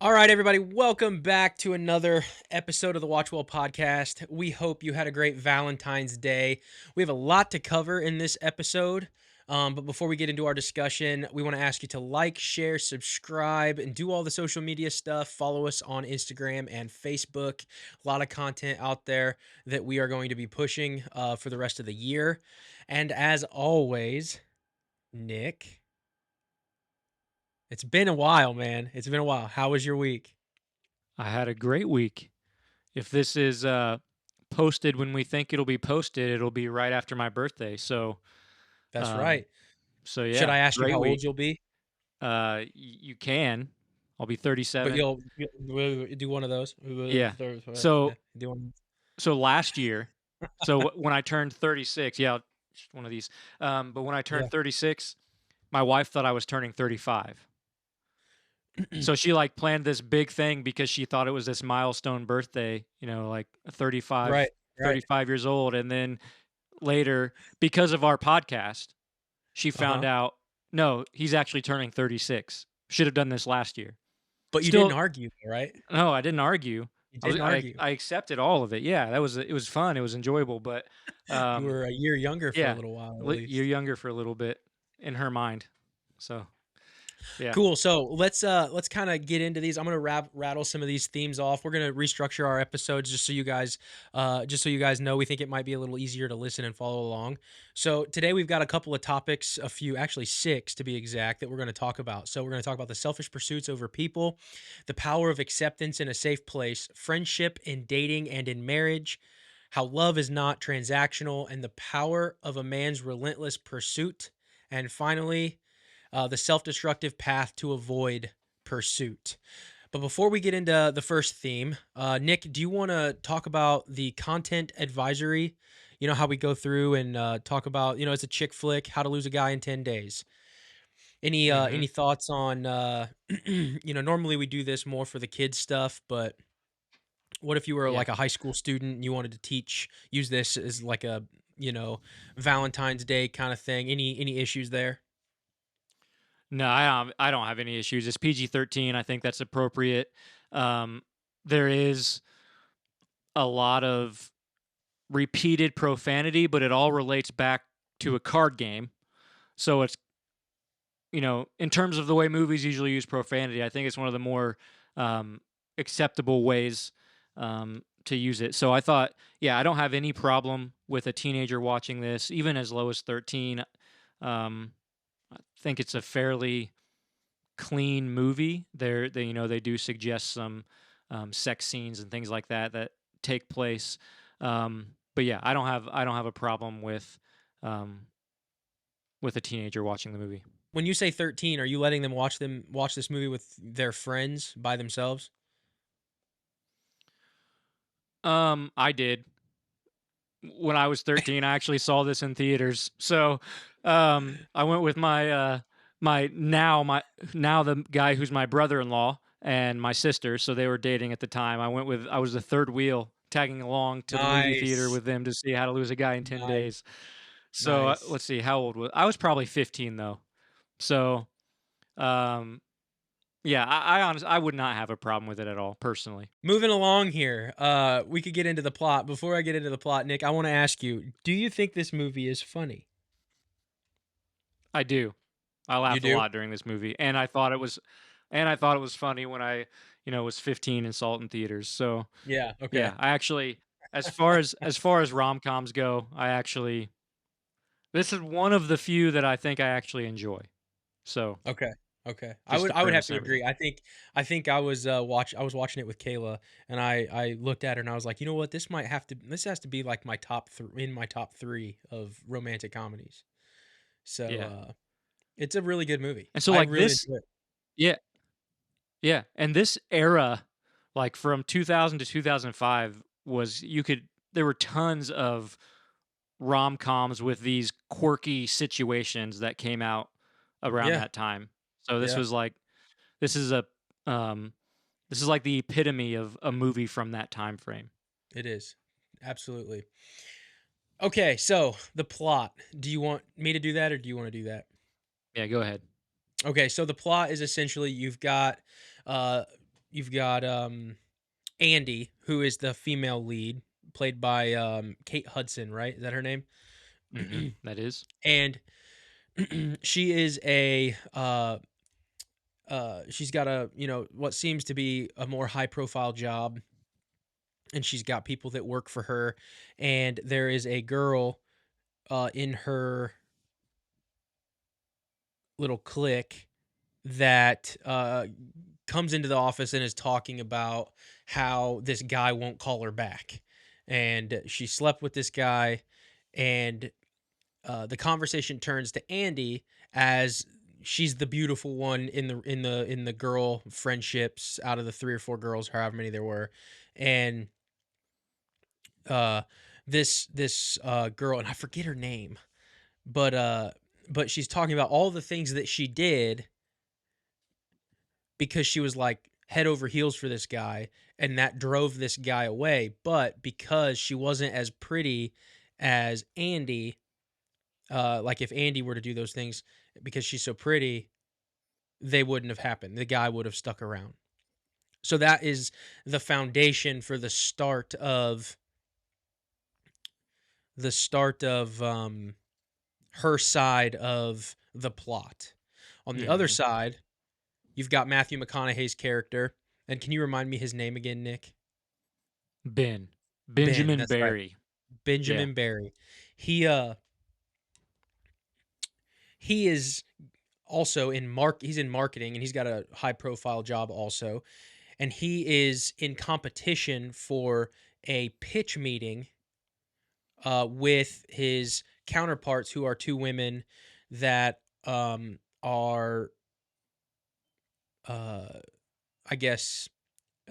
All right, everybody, welcome back to another episode of the WatchWell Podcast. We hope you had a great Valentine's Day. We have a lot to cover in this episode, but before we get into our discussion, we want to ask you to like, share, subscribe, and do all the social media stuff. Follow us on Instagram and Facebook. A lot of content out there that we are going to be pushing for the rest of the year. And as always, Nick, it's been a while, man. It's been a while. How was your week? I had a great week. If this is posted when we think it'll be posted, it'll be right after my birthday. So, That's um, right. so Should yeah, I ask you great how old week. you'll be? You can. I'll be But 37. you'll do one of those. Yeah. So, Do one. so last year, when I turned 36, yeah, just one of these. But when I Yeah. turned 36, my wife thought I was turning 35. So she like planned this big thing because she thought it was this milestone birthday, like 35, Right. Right. 35 years old. And then later, because of our podcast, she Uh found huh. out, no, he's actually turning 36. Should have done this last year. But you didn't Still, argue, right? no, I didn't argue. You I was didn't I argue. I accepted all of it. Yeah, it was fun. It was enjoyable, but You um were a year younger for a yeah, little while, at you're least. younger for a little bit in her mind. So, yeah. Cool. So let's kind of get into these. I'm gonna rattle some of these themes off. We're gonna restructure our episodes just so you guys know. We think it might be a little easier to listen and follow along. So today we've got a couple of topics, a few, actually six to be exact, that we're gonna talk about. So we're gonna talk about the selfish pursuits over people, the power of acceptance in a safe place, friendship in dating and in marriage, how love is not transactional, and the power of a man's relentless pursuit, and finally the self destructive path to avoid pursuit. But before we get into the first theme, Nick, do you want to talk about the content advisory? You know, how we go through and talk about, it's a chick flick, how to lose a guy in 10 days. Mhm. Any thoughts on, normally we do this more for the kids stuff, but what if you were Yeah. like a high school student and you wanted to use this as like a, you know, Valentine's Day kind of thing? Any issues there? No, I don't have any issues. It's PG-13. I think that's appropriate. Um, there is a lot of repeated profanity, but it all relates back to a card game. So it's, in terms of the way movies usually use profanity, I think it's one of the more acceptable ways to use it. So I thought, yeah, I don't have any problem with a teenager watching this, even as low as 13. I think it's a fairly clean movie. They do suggest some sex scenes and things like that that take place. But yeah, I don't have a problem um, with a teenager watching the movie. When you say 13, are you letting them watch this movie with their friends by themselves? I did when I was 13. I actually saw this in theaters. So I went with my the guy who's my brother-in-law and my sister. So they were dating at the time. I was the third wheel tagging along to the movie theater Nice. with them to see How to Lose a Guy in 10 Nice. days. So Nice. let's see, how old was I? Was probably 15 though. So um, yeah, I honestly I would not have a problem with it at all personally. Moving along here, we could get into the plot. Before I get into the plot, Nick, I want to ask you, do you think this movie is funny? I do. I You laughed a do? lot during this movie, and I thought it was funny when I, was 15 and saw it in theaters. So Yeah, okay. yeah, I actually, as far as rom coms go, this is one of the few that I think I actually enjoy. So Okay. Okay. just the I would have premise to and agree. everything. I think I was watching it with Kayla, and I looked at her and I was like, "You know what? This has to be like my top 3 of romantic comedies." So, Yeah, it's a really good movie. and so I like really this, enjoy it. yeah, yeah, and this era, like from 2000 to 2005, there were tons of rom-coms with these quirky situations that came out around Yeah. that time. So Yeah. this is a um this is like the epitome of a movie from that time frame. It is. Absolutely. Okay, so the plot. Do you want me to do that or do you want to do that? Yeah, go ahead. Okay, so the plot is essentially you've got uh you've got Andy, who is the female lead, played by Kate Hudson, right? Is that her name? That is. And she is a she's got a, what seems to be a more high profile job, and she's got people that work for her, and there is a girl in her little clique that comes into the office and is talking about how this guy won't call her back, and she slept with this guy, and the conversation turns to Andy as she's the beautiful one in the girl friendships out of the three or four girls, however many there were, and uh, this girl, and I forget her name, but she's talking about all the things that she did because she was like head over heels for this guy, and that drove this guy away. But because she wasn't as pretty as Andy, like if Andy were to do those things because she's so pretty, they wouldn't have happened. The guy would have stuck around. So that is the foundation for the start of her side of the plot. On the other Hmm. side, you've got Matthew McConaughey's character, and can you remind me his name again, Nick? Ben. Ben, Benjamin that's right. Barry. Yeah. Benjamin Barry. He uh he is also he's in marketing, and he's got a high profile job also, and he is in competition for a pitch meeting with his counterparts, who are two women that are uh I guess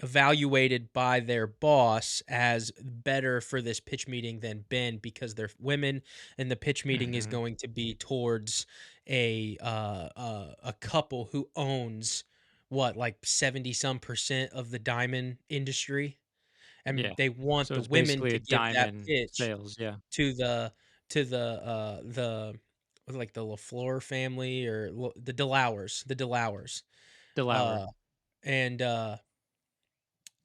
evaluated by their boss as better for this pitch meeting than Ben, because they're women, and the pitch meeting is Hmm. going to be towards a couple who owns what, like 70 some percent of the diamond industry, and Yeah. they want So the it's women basically to a give that diamond pitch sales. Yeah. to the like the LaFleur family, or the DeLauers, Delauer. uh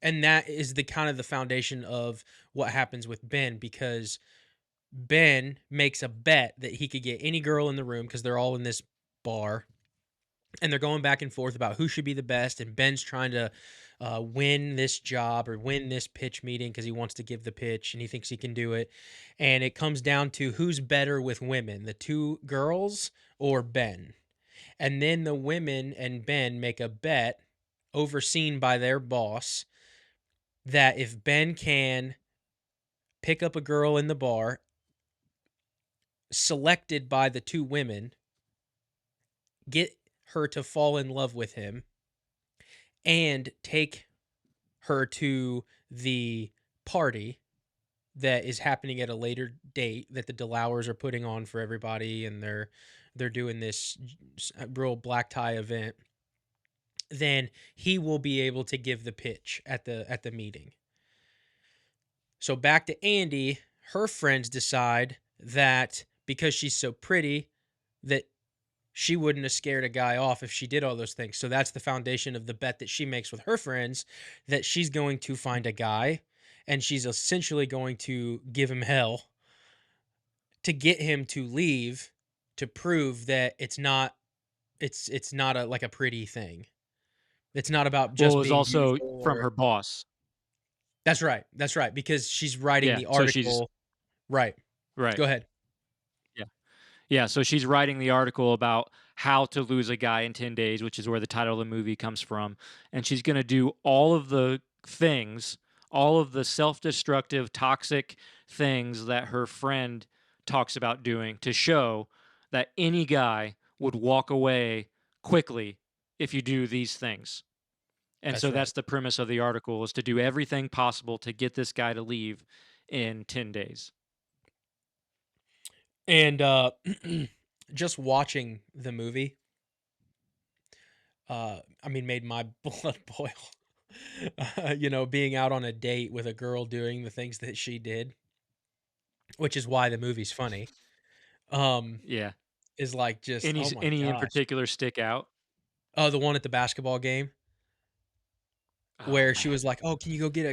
and that is the kind of the foundation of what happens with Ben, because Ben makes a bet that he could get any girl in the room, because they're all in this bar, and they're going back and forth about who should be the best, and Ben's trying to win this job or win this pitch meeting because he wants to give the pitch and he thinks he can do it, and it comes down to who's better with women, the two girls or Ben, and then the women and Ben make a bet, overseen by their boss, that if Ben can pick up a girl in the bar, selected by the two women, get her to fall in love with him, and take her to the party that is happening at a later date that the DeLauers are putting on for everybody, and they're doing this real black tie event, then he will be able to give the pitch at the meeting. So back to Andy, her friends decide that because she's so pretty, that she wouldn't have scared a guy off if she did all those things. So that's the foundation of the bet that she makes with her friends, that she's going to find a guy, and she's essentially going to give him hell to get him to leave, to prove that it's not a like a pretty thing. It's not about Well, it just was being also beautiful from or. her boss. That's right. That's right, because she's writing Yeah. the So she's article. Right. right. Go ahead. Yeah. Yeah, so she's writing the article about how to lose a guy in 10 days, which is where the title of the movie comes from. And she's going to do all of the things, all of the self destructive, toxic things that her friend talks about doing to show that any guy would walk away quickly if you do these things. And That's so right. that's the premise of the article, is to do everything possible to get this guy to leave in 10 days. And just watching the movie, I mean, made my blood boil. Being out on a date with a girl doing the things that she did, which is why the movie's funny. Um, Yeah. is like just, Any oh my any in gosh. particular stick out? Oh, the one at the basketball game. Oh where she man. was like, "Oh, can you go get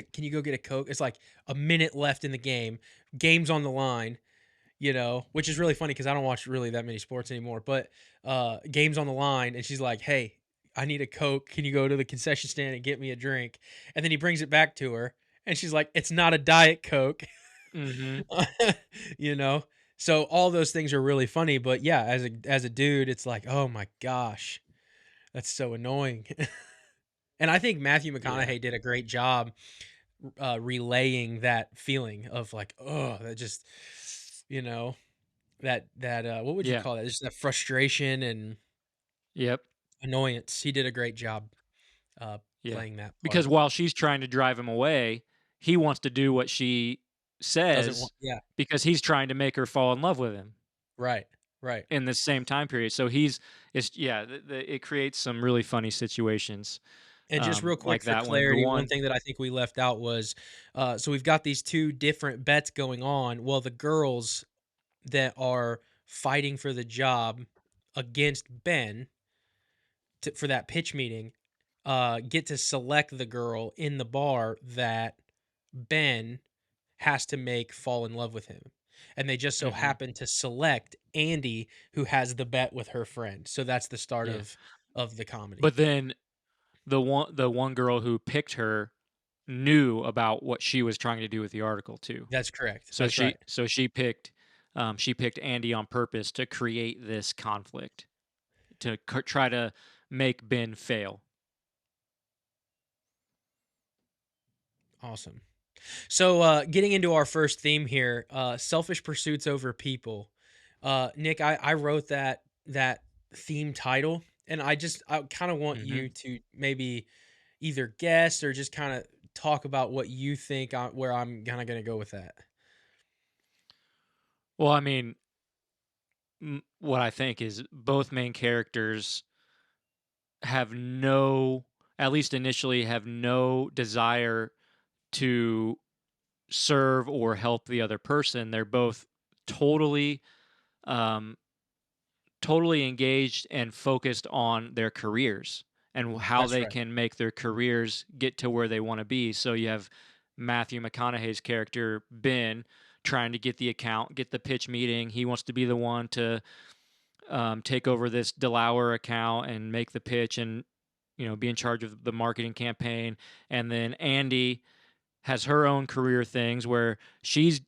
a Coke?" It's like a minute left in the game. Game's on the line, which is really funny because I don't watch really that many sports anymore. But game's on the line, and she's like, "Hey, I need a Coke. Can you go to the concession stand and get me a drink?" And then he brings it back to her, and she's like, "It's not a Diet Coke," Mhm. you know. So all those things are really funny. But yeah, as a dude, it's like, oh my gosh, that's so annoying. And I think Matthew Yeah. McConaughey did a great job relaying that feeling of like, oh, that just, you know, what would you Yeah. call that? Just that frustration and Yep. annoyance. He did a great job Yeah. playing that Because part. while she's trying to drive him away, he wants to do what she Doesn't want, says yeah, because he's trying to make her fall in love with him right, right. in the same time period. So it's yeah, it creates some really funny situations And just real quick like for that one. The clarity, one one. thing that I think we left out was, so we've got these two different bets going on. Well, the girls that are fighting for the job against Ben for that pitch meeting get to select the girl in the bar that Ben has to make fall in love with him. And they just so Mhm. happen to select Andy, who has the bet with her friend. So that's the start Yeah. of the comedy. But then the one girl who picked her knew about what she was trying to do with the article too. That's correct. So That's she right. so she picked Andy on purpose to create this conflict to try to make Ben fail. Awesome. So getting into our first theme here, selfish pursuits over people. Nick, I wrote that theme title, and I kind of want Hmm. you to maybe either guess or just kind of talk about what you think where I'm kind of going to go with that. Well, I mean, what I think is both main characters have no, at least initially, have no desire to serve or help the other person. They're both totally um, totally engaged and focused on their careers and how That's they right. can make their careers get to where they want to be. So you have Matthew McConaughey's character Ben trying to get the account, get the pitch meeting. He wants to be the one to take over this Delaware account and make the pitch and be in charge of the marketing campaign. And then Andy has her own career things where she's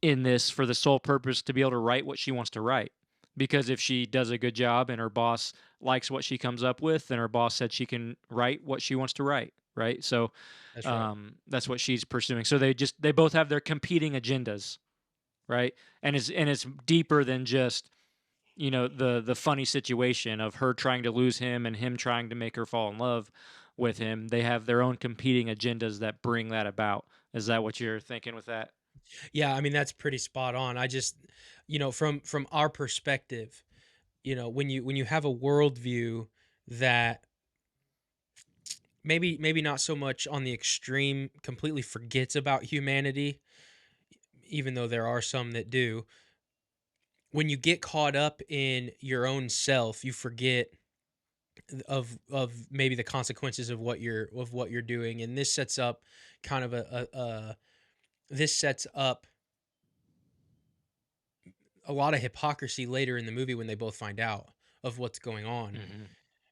in this for the sole purpose to be able to write what she wants to write. Because if she does a good job and her boss likes what she comes up with, then her boss said she can write what she wants to write. Right. So That's right. that's what she's pursuing. So they both have their competing agendas. Right. And it's deeper than just the funny situation of her trying to lose him and him trying to make her fall in love with him. They have their own competing agendas that bring that about. Is that what you're thinking with that? Yeah, I mean that's pretty spot on. I just, from our perspective, when you have a worldview that maybe not so much on the extreme completely forgets about humanity, even though there are some that do. When you get caught up in your own self, you forget of maybe the consequences of what you're doing, and this sets up kind of this sets up a lot of hypocrisy later in the movie when they both find out of what's going on. Hmm.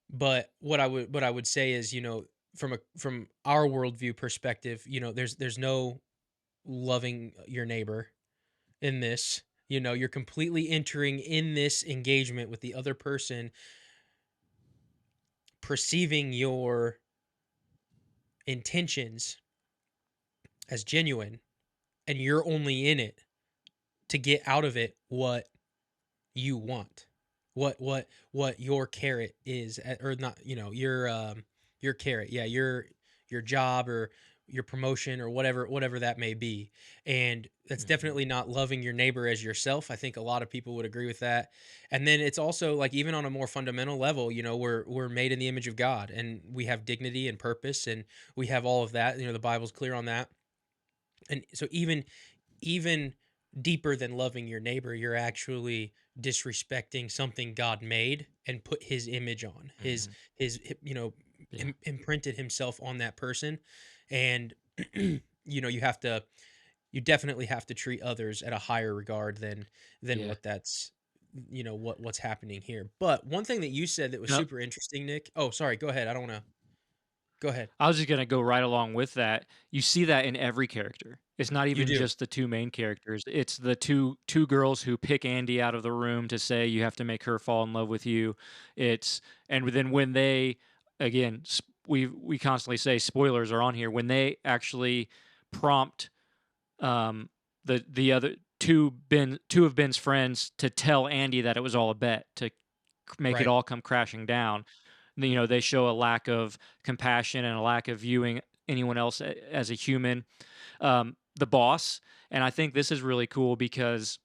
But what I would say is, from our worldview perspective, there's no loving your neighbor in this. You're completely entering in this engagement with the other person, perceiving your intentions as genuine, and you're only in it to get out of it what you want, what your carrot is, or not, your carrot, yeah, your job or your promotion or whatever that may be. And that's Hmm. definitely not loving your neighbor as yourself. I think a lot of people would agree with that. And then it's also like, even on a more fundamental level, we're made in the image of God, and we have dignity and purpose, and we have all of that. The Bible's clear on that. And so even deeper than loving your neighbor, you're actually disrespecting something God made and put his image on. His Hmm. his Yeah. imprinted himself on that person, and you have to you definitely have to treat others at a higher regard than Yeah. what that's what's happening here. But one thing that you said that was No, super interesting, Nick. Oh, sorry. Go ahead. I don't want to. Go ahead. I was just gonna go right along with that. You see that in every character. It's not You even do. just the two main characters. It's the two girls who pick Andy out of the room to say you have to make her fall in love with you. It's and then when they again we constantly say spoilers are on here when they actually prompt um, the other two of Ben's friends to tell Andy that it was all a bet to make it Right. all come crashing down. They show a lack of compassion and a lack of viewing anyone else as a human. The boss, and I think this is really cool because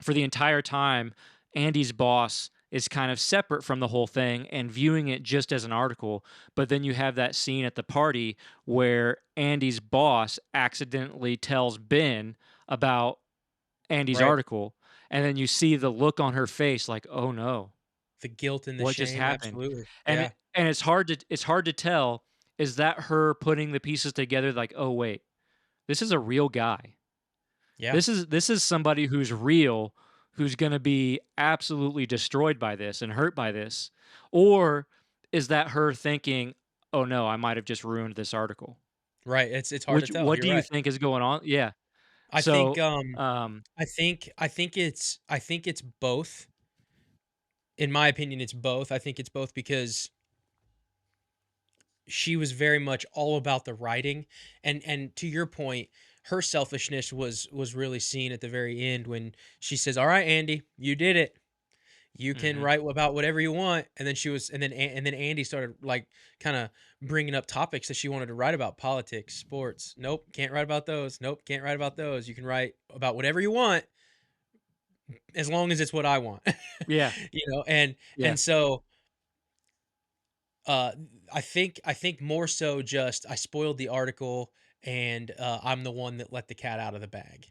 for the entire time, Andy's boss is kind of separate from the whole thing and viewing it just as an article. But then you have that scene at the party where Andy's boss accidentally tells Ben about Andy's Right. article. And then you see the look on her face like, oh no, The guilt and the what just shame. happened? Absolutely. And Yeah. and it's hard to tell, is that her putting the pieces together like, oh wait, this is a real guy. Yeah. This is somebody who's real, who's going to be absolutely destroyed by this and hurt by this. Or is that her thinking, "Oh no, I might have just ruined this article." Right. It's hard to Which tell. what You're do you right. think is going on? Yeah. I think So, um um I think it's both. In my opinion, it's both. I think it's both because she was very much all about the writing, and to your point, her selfishness was really seen at the very end when she says, "All right, Andy, you did it. You can mhm. write about whatever you want." And then she was and then Andy started, like, kinda bringing up topics that she wanted to write about: politics, sports. "Nope, can't write about those. Nope, can't write about those. You can write about whatever you want as long as it's what I want." Yeah. And Yeah. so, uh, I think more so just I spoiled the article, and, I'm the one that let the cat out of the bag.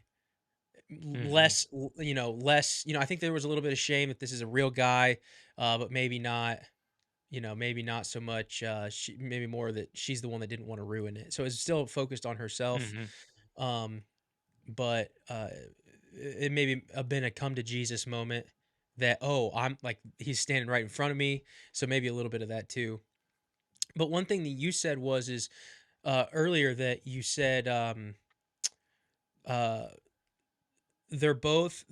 Mhm. Less, I think there was a little bit of shame that this is a real guy, but maybe not, maybe not so much, maybe more that she's the one that didn't wanna ruin it. So it's still focused on herself, Mhm. um, but, it maybe been a come to Jesus moment that, "Oh, I'm like, he's standing right in front of me," so maybe a little bit of that too. But one thing that you said earlier, that you said, uh they're both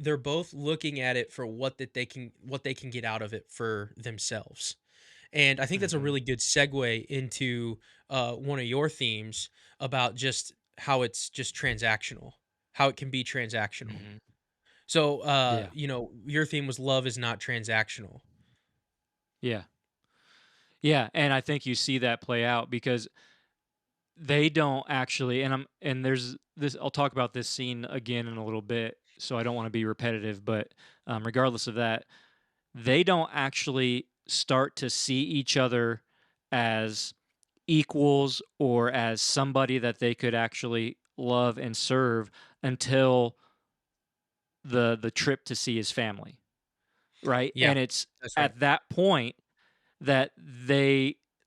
looking at it for what they can get out of it for themselves. And I think that's a Mhm. really good segue into one of your themes about just how it's just transactional, how it can be transactional. Mhm. So Yeah. your theme was love is not transactional. Yeah. Yeah, and I think you see that play out because they don't actually, and there's this. I'll talk about this scene again in a little bit, so I don't want to be repetitive. But regardless of that, they don't actually start to see each other as equals or as somebody that they could actually love and serve until the trip to see his family, right? Yeah, And it's that's right. at that point that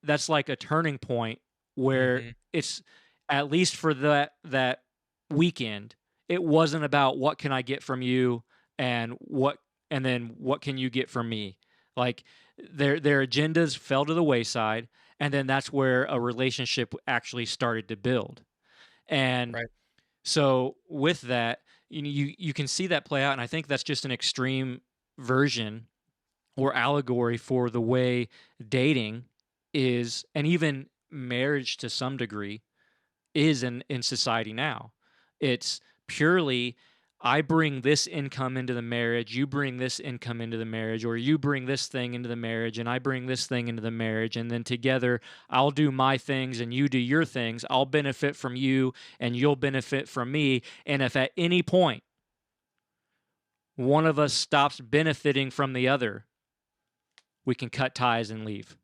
that's like a turning point where Hmm. it's at least for that weekend, it wasn't about what can I get from you and then what can you get from me. Like their agendas fell to the wayside, and then that's where a relationship actually started to build. And Right. so with that, you can see that play out, and I think that's just an extreme version or allegory for the way dating is, and even marriage to some degree is in society now. It's purely, I bring this income into the marriage, you bring this income into the marriage, or you bring this thing into the marriage and I bring this thing into the marriage, and then together I'll do my things and you do your things. I'll benefit from you and you'll benefit from me. And if at any point one of us stops benefiting from the other, we can cut ties and leave.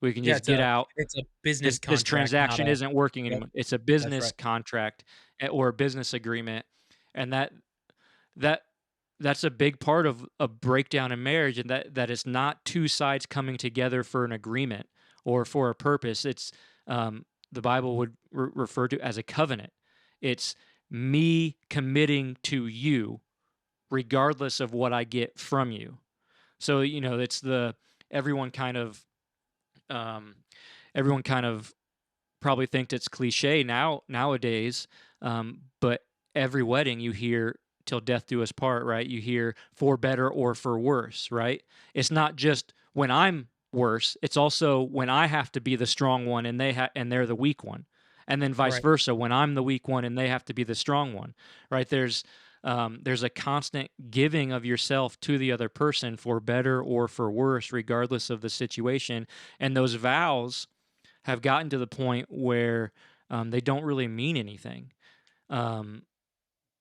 We can Yeah, just it's get a out. it's a business This contract, not transaction a. isn't working Yep, anymore. It's a that's business right. contract or a business agreement, and that that's a big part of a breakdown in marriage, and that is not two sides coming together for an agreement or for a purpose. It's the Bible would refer to as a covenant. It's me committing to you regardless of what I get from you. So, it's the everyone kind of um, everyone kind of probably thinks it's cliche nowadays, but every wedding you hear "till death do us part," right? You hear "for better or for worse," right? It's not just when I'm worse; it's also when I have to be the strong one and they're the weak one, and then vice Right. versa when I'm the weak one and they have to be the strong one, right? There's a constant giving of yourself to the other person for better or for worse, regardless of the situation, and those vows have gotten to the point where they don't really mean anything. Um,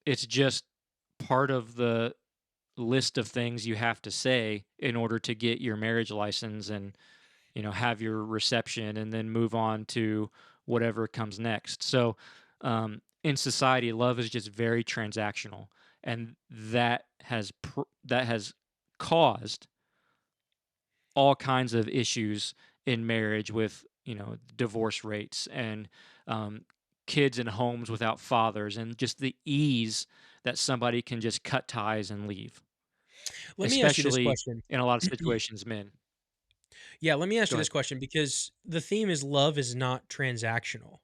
it's just part of the list of things you have to say in order to get your marriage license and have your reception and then move on to whatever comes next. So in society, love is just very transactional, and that has caused all kinds of issues in marriage with divorce rates and um, kids in homes without fathers, and just the ease that somebody can just cut ties and leave, Let me ask you this especially question. in a lot of situations, men. Yeah, let me ask Go you this ahead. question because the theme is love is not transactional.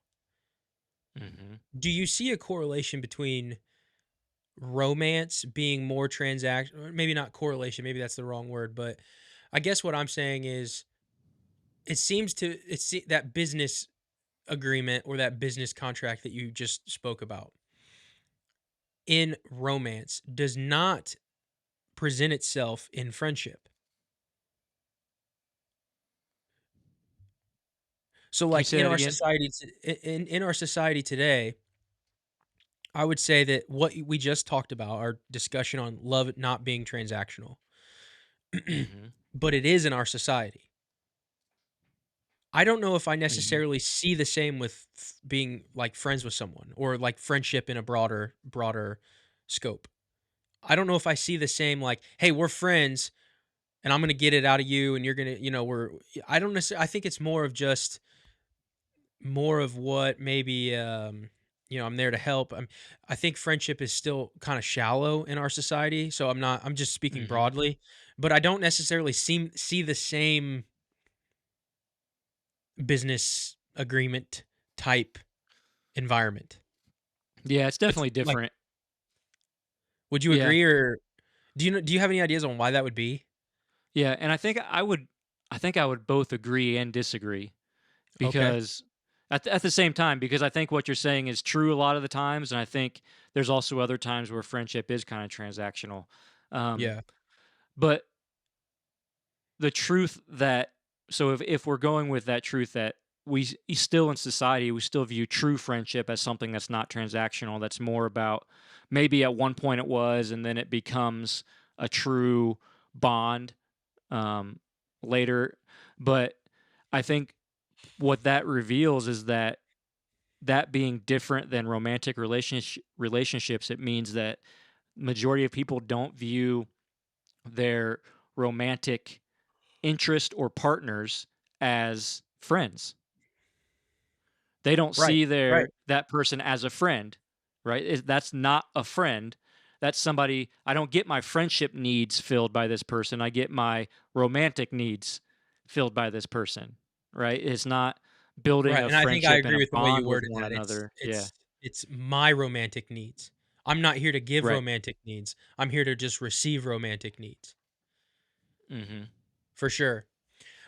Hmm. Do you see a correlation between romance being more maybe not correlation, maybe that's the wrong word, but I guess what I'm saying is that business agreement or that business contract that you just spoke about in romance does not present itself in friendship. So Can you like say that again? in our society today, I would say that what we just talked about, our discussion on love not being transactional, Hmm. but it is in our society. I don't know if I Hmm. necessarily see the same with being like friends with someone or like friendship in a broader scope. I don't know if I see the same like, hey, we're friends and I'm going to get it out of you and you're going to, I don't necessarily I think it's more of just more of what maybe I'm there to help. I think friendship is still kind of shallow in our society, so I'm just speaking Hmm. broadly, but I don't necessarily see the same business agreement type environment. Yeah, it's But definitely like, different. would you Yeah, agree or do you have any ideas on why that would be? yeah, and I think I would both agree and disagree, Okay. because at the same time, because I think what you're saying is true a lot of the times, and I think there's also other times where friendship is kind of transactional. Um, Yeah. but the truth that so if we're going with that truth that still in society we still view true friendship as something that's not transactional, that's more about maybe at one point it was and then it becomes a true bond um, later. But I think what that reveals is that being different than romantic relationships, it means that majority of people don't view their romantic interest or partners as friends. They don't Right. see Right. that person as a friend, right? That's not a friend. That's somebody. I don't get my friendship needs filled by this person. I get my romantic needs filled by this person, right? It's not building Right, a and I think I friendship and agree a with the way you bond with worded one that. It's another. Yeah. it's it's my romantic needs. I'm not here to give Right. romantic needs. I'm here to just receive romantic needs, Hmm. for sure.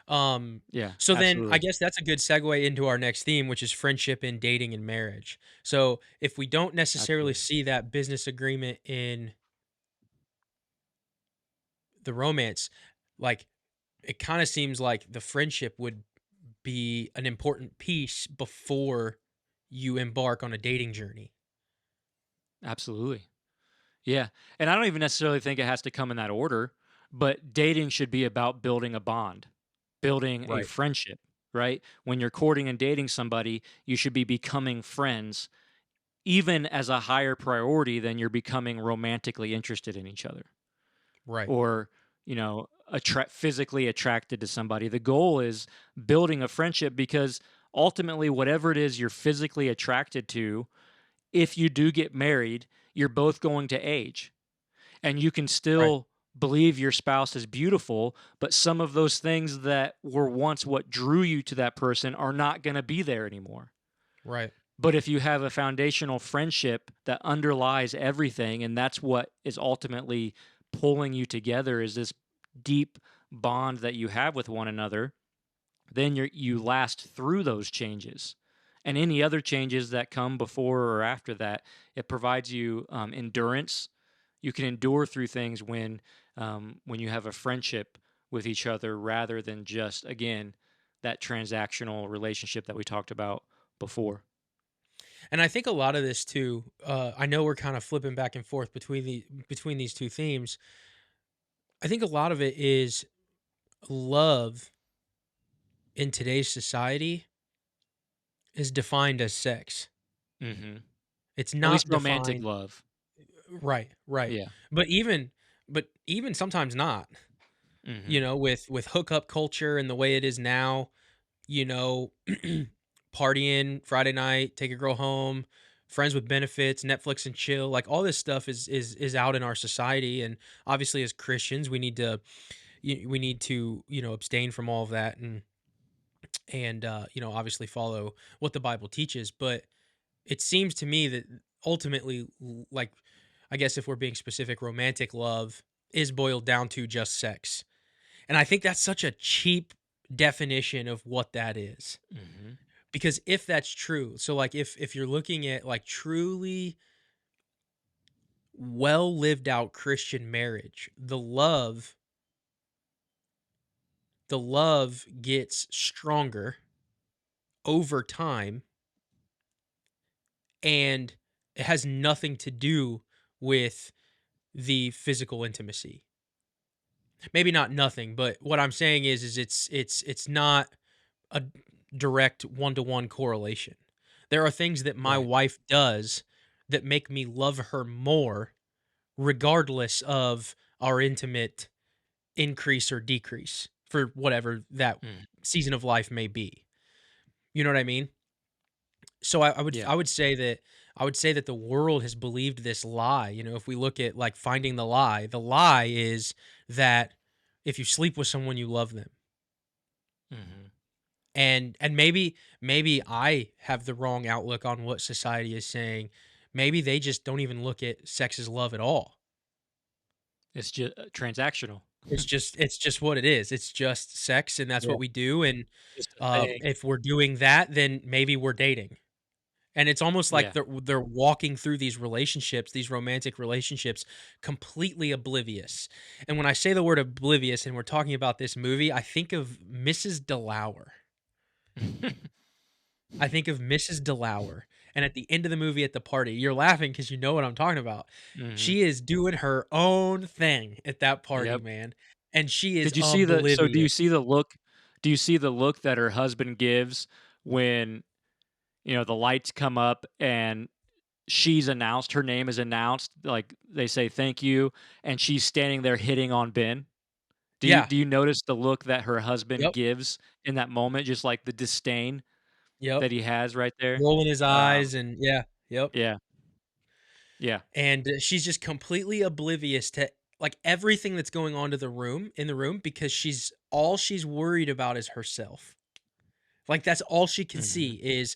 Um, Yeah. so then I Absolutely. guess that's a good segue into our next theme, which is friendship in dating and marriage. So if we don't necessarily Absolutely. see that business agreement in the romance, like it kind of seems like the friendship would be an important piece before you embark on a dating journey. Absolutely. Yeah. And I don't even necessarily think it has to come in that order, but dating should be about building a bond, building a Right. friendship, right? When you're courting and dating somebody, you should be becoming friends, even as a higher priority than you're becoming romantically interested in each other. Right. Or, you know, physically attracted to somebody. The goal is building a friendship, because ultimately, whatever it is you're physically attracted to, if you do get married, you're both going to age, and you can Right. still believe your spouse is beautiful, but some of those things that were once what drew you to that person are not going to be there anymore. Right. But if you have a foundational friendship that underlies everything, and that's what is ultimately pulling you together, is this deep bond that you have with one another, then you last through those changes. And any other changes that come before or after that, it provides you endurance. You can endure through things when you have a friendship with each other, rather than just, again, that transactional relationship that we talked about before. And I think a lot of this too, I know we're kind of flipping back and forth between these two themes. I think a lot of it is love in today's society is defined as sex. Hmm. It's At least not romantic defined. love. Right, right. Yeah. But even sometimes not. Hmm. With hookup culture and the way it is now, you know, partying Friday night, take a girl home, friends with benefits, Netflix and chill, like all this stuff is out in our society, and obviously as Christians, we need to, abstain from all of that and obviously follow what the Bible teaches, but it seems to me that ultimately like I guess if we're being specific, romantic love is boiled down to just sex. And I think that's such a cheap definition of what that is. Hmm. Because if that's true, so like if you're looking at like truly well lived out Christian marriage, the love gets stronger over time and it has nothing to do with the physical intimacy. Maybe not nothing, but what I'm saying is it's not a direct one-to-one correlation. There are things that my Right. wife does that make me love her more regardless of our intimate increase or decrease for whatever that Mm. season of life may be. You know what I mean? So I would Yeah. I would say that the world has believed this lie. If we look at like finding the lie is that if you sleep with someone, you love them. Hmm. And maybe I have the wrong outlook on what society is saying. Maybe they just don't even look at sex as love at all. It's just transactional. It's just what it is. It's just sex, and that's Yeah. what we do. And Just a thing. if we're doing that, then maybe we're dating. And it's almost like Yeah. they're walking through these relationships, these romantic relationships, completely oblivious. And when I say the word oblivious, and we're talking about this movie, I think of Mrs. DeLauer. I think of Mrs. DeLauer, and at the end of the movie at the party, you're laughing because you know what I'm talking about. Hmm. She is doing her own thing at that party, Yep. man, and she is Did you see the so do you oblivious. see the look do you see the look that her husband gives when, the lights come up and her name is announced, like, they say, "Thank you," and she's standing there hitting on Ben? Do you Yeah. do you notice the look that her husband Yep. gives in that moment, just, like, the disdain Yep. that he has right there? Rolling his Um, eyes and yeah. Yep. yeah, yeah, And she's just completely oblivious to like everything that's going on to the room in the room because she's worried about is herself. Like that's all she can see mhm, is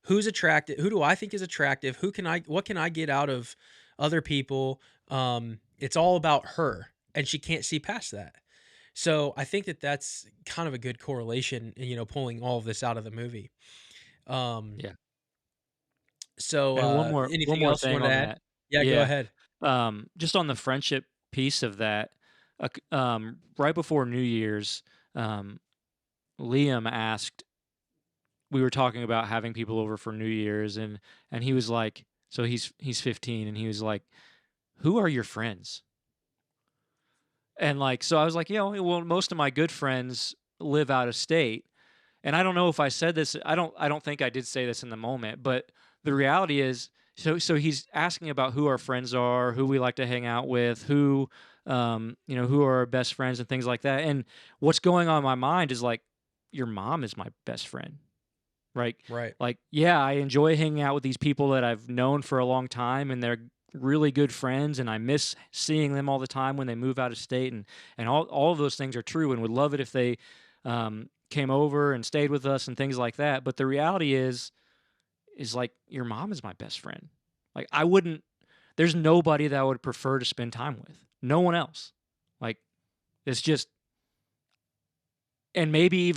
who's attractive, who do I think is attractive, what can I get out of other people? It's all about her and she can't see past that. So I think that that's kind of a good correlation, pulling all of this out of the movie. Um, yeah. And one anything more else you thing wanted to on add? that. Yeah, go Yeah, ahead. just on the friendship piece of that, right before New Year's, um, Liam asked we were talking about having people over for New Year's, and he was like, so he's 15, and he was like, "Who are your friends?" And, like, so I was like, well, most of my good friends live out of state. And I don't know if I said this, I don't think I did say this in the moment, but the reality is So he's asking about who our friends are, who we like to hang out with, who who are our best friends and things like that. And what's going on in my mind is like, your mom is my best friend. Right? Right. Like, yeah, I enjoy hanging out with these people that I've known for a long time, and they're really good friends, and I miss seeing them all the time when they move out of state, and all of those things are true, and would love it if they came over and stayed with us and things like that. But the reality is like, your mom is my best friend. Like, I wouldn't. There's nobody that I would prefer to spend time with. No one else. Like, it's just, and maybe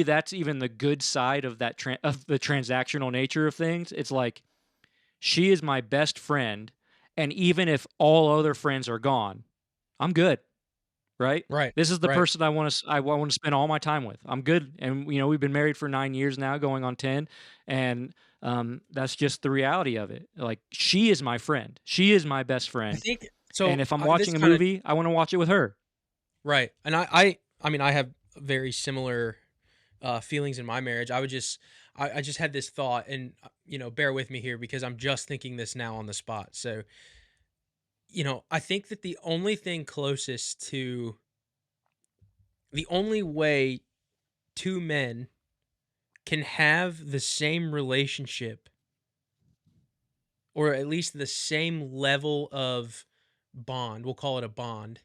that's even the good side of that of the transactional nature of things. It's like, she is my best friend, and even if all other friends are gone, I'm good, right? Right. This is the Right. person I want to spend all my time with. I'm good, and we've been married for 9 years now, going on 10, and that's just the reality of it. Like, she is my friend. She is my best I friend, think and so. if I'm This watching a kind of movie, I want to watch it with her. right, and I mean, I have very similar feelings in my marriage. I just had this thought, and bear with me here because I'm just thinking this now on the spot. So, I think that the only way two men can have the same relationship, or at least the same level of bond, we'll call it a bond,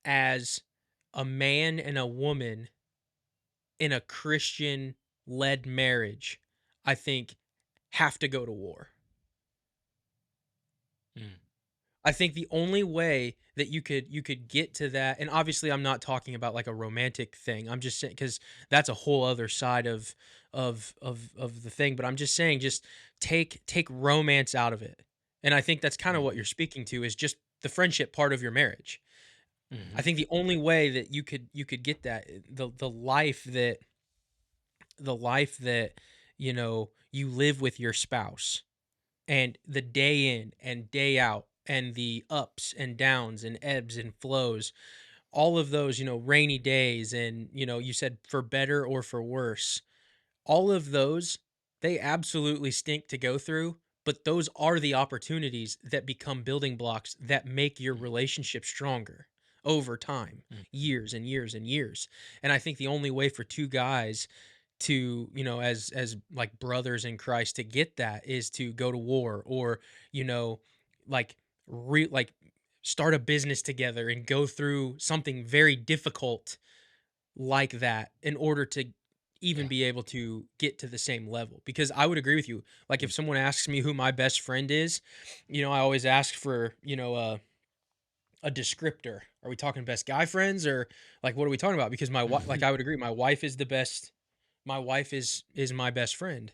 as a man and a woman in a Christian led marriage, I think have to go to war. Mm, I think the only way that you could get to that, and obviously I'm not talking about like a romantic thing. I'm just saying because that's a whole other side of the thing. But I'm just saying, just take romance out of it, and I think that's kind of what you're mhm, speaking to is just the friendship part of your marriage. I mhm, think the only way that you could get that the life that you live with your spouse, and the day in and day out, and the ups and downs and ebbs and flows, all of those, rainy days, and you said for better or for worse, all of those, they absolutely stink to go through, but those are the opportunities that become building blocks that make your mm, relationship stronger over time, mm, years and years and years. And I think the only way for two guys to, as like brothers in Christ, to get that is to go to war, or you know like like start a business together and go through something very difficult like that in order to even yeah. be able to get to the same level. Because I would agree with you. Like Mm, if someone asks me who my best friend is, I always ask for, a descriptor. Are we talking best guy friends, or like what are we talking about? Because my wife, like I would agree, my wife is the best. My wife is my best friend.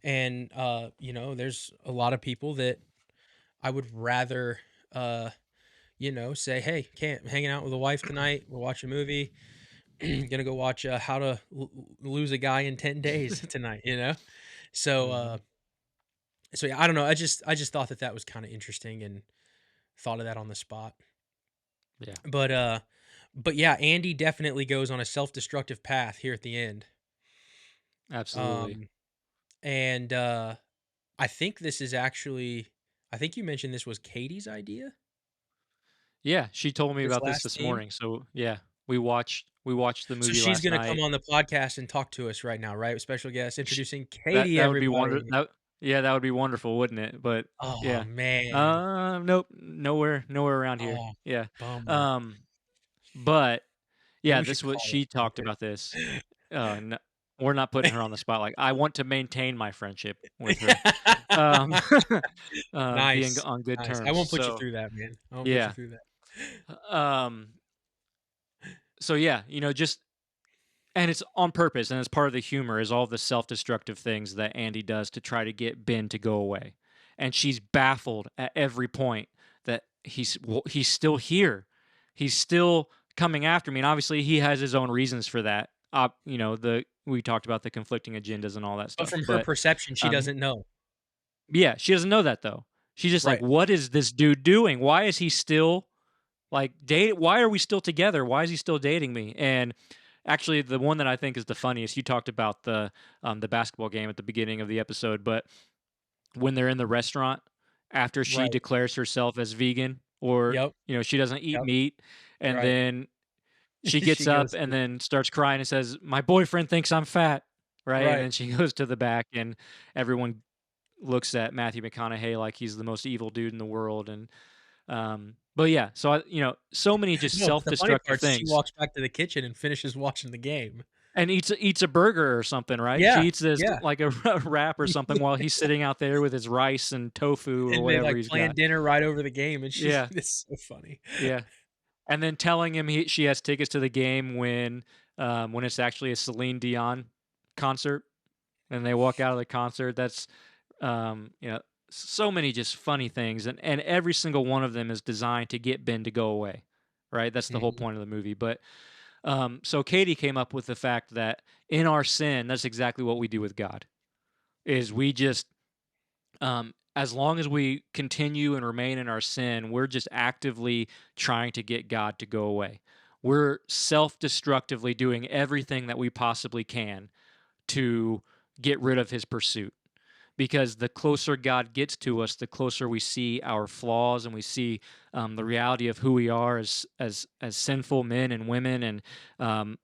And there's a lot of people that I would rather say, "Hey, can't hanging out with a wife tonight. We're watching a movie. Gonna go watch How to Lose a Guy in 10 Days tonight." So mhm, so yeah, I don't know. I just thought that that was kind of interesting, and thought of that on the spot. yeah, But yeah, Andy definitely goes on a self-destructive path here at the end. absolutely. Um and I think this is actually, I think you mentioned this was Katie's idea, Yeah, she told me this about last this theme. morning. So yeah, we watched the So movie she's last gonna night. come on the podcast and talk to us right now, right? Special guest Sh introducing that Katie, that would be everybody. that would be wonderful, wouldn't it? But Oh yeah. man. Nope, nowhere around here. Oh, Yeah. bummer. Um, but Maybe yeah, we should this what call she talked her. about this. No, we're not putting her on the spot. Like, I want to maintain my friendship with her. Um, being Nice, on good nice. I terms. won't put you So through that, man. I won't put you yeah. through that. Um, so yeah, just, and it's on purpose, and it's part of the humor is all the self-destructive things that Andy does to try to get Ben to go away. And she's baffled at every point that he's still here. He's still coming after me. And obviously he has his own reasons for that. The we talked about the conflicting agendas and all that But stuff. from her But perception, she um doesn't know. yeah, she doesn't know that though. She's just like, Right. what is this dude doing? Why is he still like date? Why are we still together? Why is he still dating me? And actually, the one that I think is the funniest, you talked about the basketball game at the beginning of the episode, but when they're in the restaurant after she Right. declares herself as vegan, or, Yep. she doesn't eat Yep. meat, and Right. then she gets She up goes and to then starts crying and says, "My boyfriend thinks I'm fat," right? And right. then she goes to the back, and everyone looks at Matthew McConaughey like he's the most evil dude in the world, and, but yeah, so so many just No, but the funny self-destructive part is she things, walks back to the kitchen and finishes watching the game. and eats a burger or something, right? She Yeah. eats this, Yeah. like, a wrap or something while he's sitting out there with his rice and tofu or And they, whatever like, he's plan got. dinner right over the game, and she Yeah, it's so funny. yeah. And then telling him she has tickets to the game when it's actually a Celine Dion concert, and they walk out of the concert. That's so many just funny things, and every single one of them is designed to get Ben to go away, right? That's the whole Mhm. point of the movie. But so Katie came up with the fact that in our sin, that's exactly what we do with God. Is we just as long as we continue and remain in our sin, we're just actively trying to get God to go away. We're self destructively doing everything that we possibly can to get rid of his pursuit. Because the closer God gets to us, the closer we see our flaws and we see the reality of who we are as sinful men and women, um,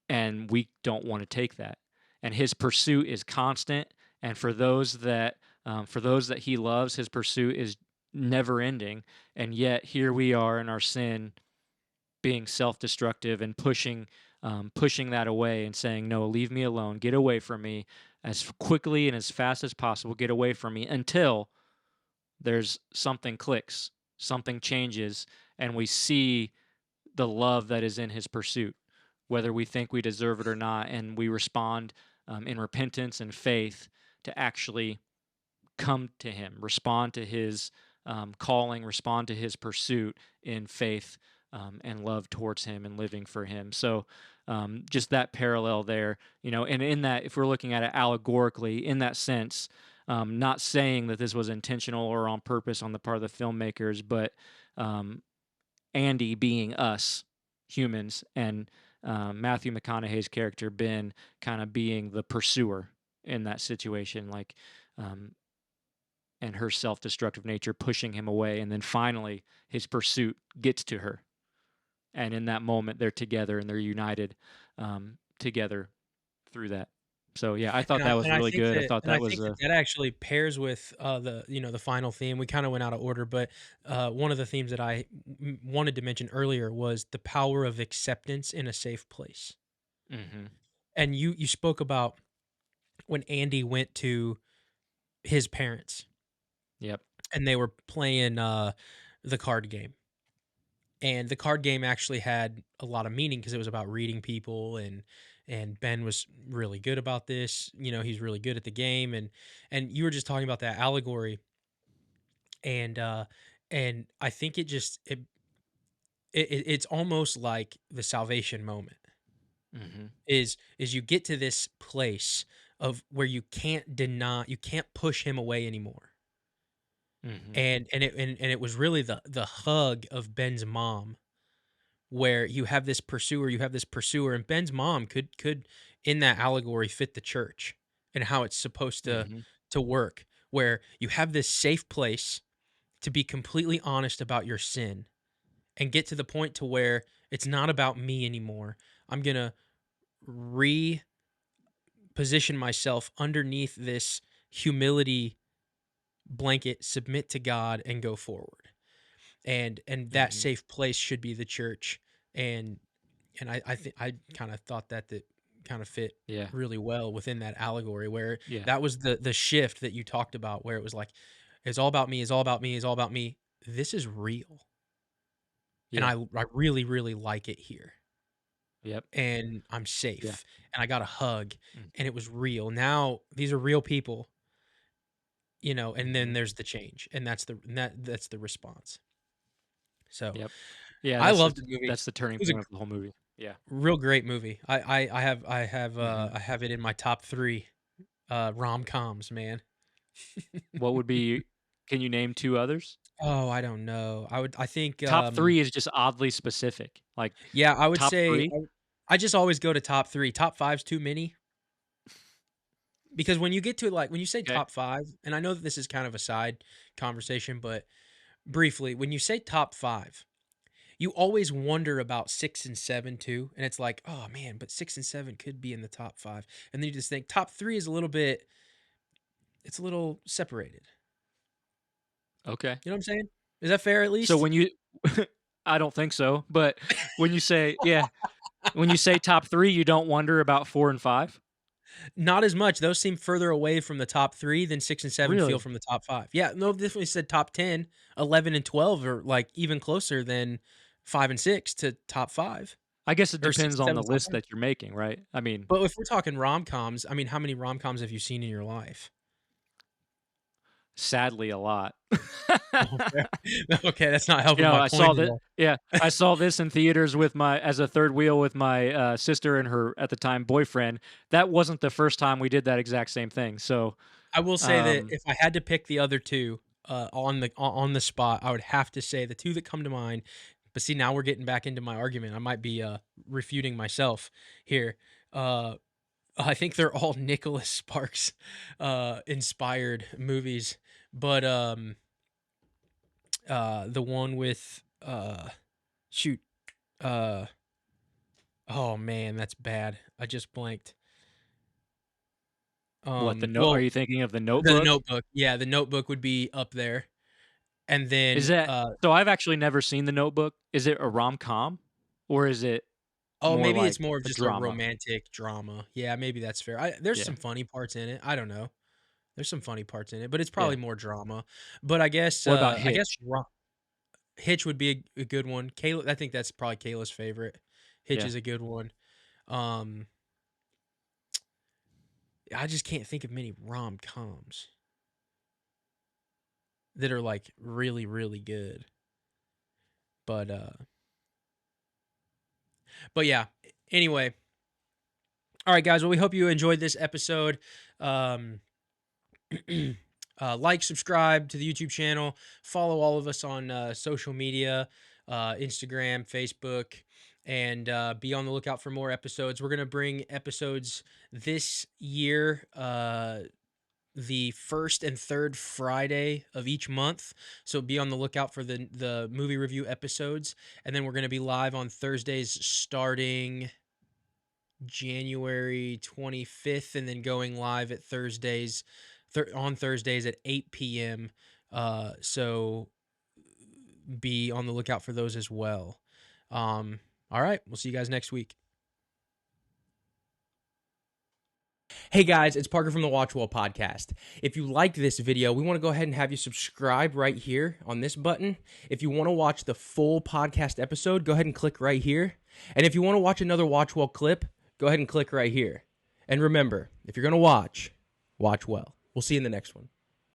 and we don't want to take that. And his pursuit is constant, and for those that he loves, his pursuit is never ending. And yet here we are in our sin, being self-destructive and pushing that away and saying, no, leave me alone, get away from me as quickly and as fast as possible, get away from me, until there's something clicks, something changes, and we see the love that is in his pursuit, whether we think we deserve it or not, and we respond in repentance and faith to actually come to him, respond to his calling, respond to his pursuit in faith and love towards him and living for him. So, just that parallel there, and in that, if we're looking at it allegorically, in that sense, not saying that this was intentional or on purpose on the part of the filmmakers, but um, Andy being us humans, and Matthew McConaughey's character Ben kind of being the pursuer in that situation, like, um, and her self-destructive nature pushing him away, and then finally his pursuit gets to her, and in that moment they're together and they're united together through that. So yeah, I thought that was really good. I thought And I that think was that a that actually pairs with, the final theme. We kinda went out of order, but, one of the themes that I wanted to mention earlier was the power of acceptance in a safe place. hmm And you spoke about when Andy went to his parents, yep. and they were playing, the card game. And the card game actually had a lot of meaning because it was about reading people, and Ben was really good about this. He's really good at the game, and you were just talking about that allegory, and I think it's almost like the salvation moment hmm is you get to this place of where you can't push him away anymore. hmm And it was really the hug of Ben's mom, where you have this pursuer, and Ben's mom could in that allegory fit the church and how it's supposed hmm to work, where you have this safe place to be completely honest about your sin and get to the point to where it's not about me anymore. I'm going to reposition myself underneath this humility blanket, submit to God, and go forward. And that hmm safe place should be the church. And I think I kind of thought that kind of fit yeah, really well within that allegory, where yeah, that was the shift that you talked about, where it was like, it's all about me, it's all about me, it's all about me. This is real. And yeah, I really, really like it here. yep, And I'm yeah, safe. And I got a hug, mm, and it was real. Now these are real people, and then mhm, there's the change. And that's the response. So yep, yeah. I That's the loved the movie. that's the turning It was a point of the whole movie. Yeah. real great movie. hmm I have it in my top 3, rom-coms, man. What would be? Can you name two others? Oh, I don't know. I think, Top three is just oddly specific. Like yeah, I would top say three. I just always go to top 3. Top five's too many. Because when you get to like when you say Okay. top 5, and I know that this is kind of a side conversation, but briefly, when you say top 5, you always wonder about 6 and 7 too, and it's like, "Oh, man, but 6 and 7 could be in the top 5." And then you just think top 3 is a little bit it's a little separated. Okay. You know what I'm saying? Is that fair at So least? when you I don't think so, but when you say yeah, when you say top 3, you don't wonder about 4 and 5? Not as much. Those seem further away from the top 3 than 6 and 7 feel Really? from the top 5. Yeah, no, definitely said top 10, 11 and 12 are, like, even closer than 5 and 6 to top 5, I guess it or 6 depends and on 7 the to top list 5. that you're making, right? I mean, But if we're talking rom-coms, I mean, how many rom-coms have you seen in your life? sadly a lot. Okay. Okay, that's not You helping know, my I point saw at that all. yeah, I saw this in theaters with my as a third wheel with my, sister and her, at the time, boyfriend. That wasn't the first time we did that exact same thing, so, I will say that um if I had to pick the other 2, on the spot, I would have to say the 2 that come to mind, but see, now we're getting back into my argument. I might be, refuting myself here. Uh, I think they're all Nicholas Sparks, inspired movies, but, the one with, shoot, uh, oh, man, that's bad. I just blanked. what, the note? Are Well, you thinking of The The Notebook? Notebook. Yeah, The Notebook would be up there, and Is then, that so I've actually never seen The Notebook. Is it a rom-com, or is it oh, more maybe it's like more of a just a drama? romantic drama. Yeah, maybe that's fair. There's Yeah, some funny parts in it. I don't know. There's some funny parts in it, but it's yeah. probably more drama. But What about I guess Hitch? Hitch would be a good one. Kayla, I think that's probably Kayla's favorite. Hitch Yeah. is a good one. Um, I just can't think of many rom-coms that are, like, really, really good. But, yeah. Anyway, all right, guys. Well, we hope you enjoyed this episode. Um, like, subscribe to the YouTube channel, follow all of us on social media, Instagram, Facebook, and be on the lookout for more episodes. We're going to bring episodes this year, the first and third Friday of each month. So be on the lookout for the movie review episodes. And then we're going to be live on Thursdays starting January 25th, and then going live at on Thursdays at 8 p.m. So be on the lookout for those as well. All right, we'll see you guys next week. Hey guys, it's Parker from the WatchWell Podcast. If you liked this video, we want to go ahead and have you subscribe right here on this button. If you want to watch the full podcast episode, go ahead and click right here. And if you want to watch another WatchWell clip, go ahead and click right here. And remember, if you're going to watch well. We'll see you in the next one.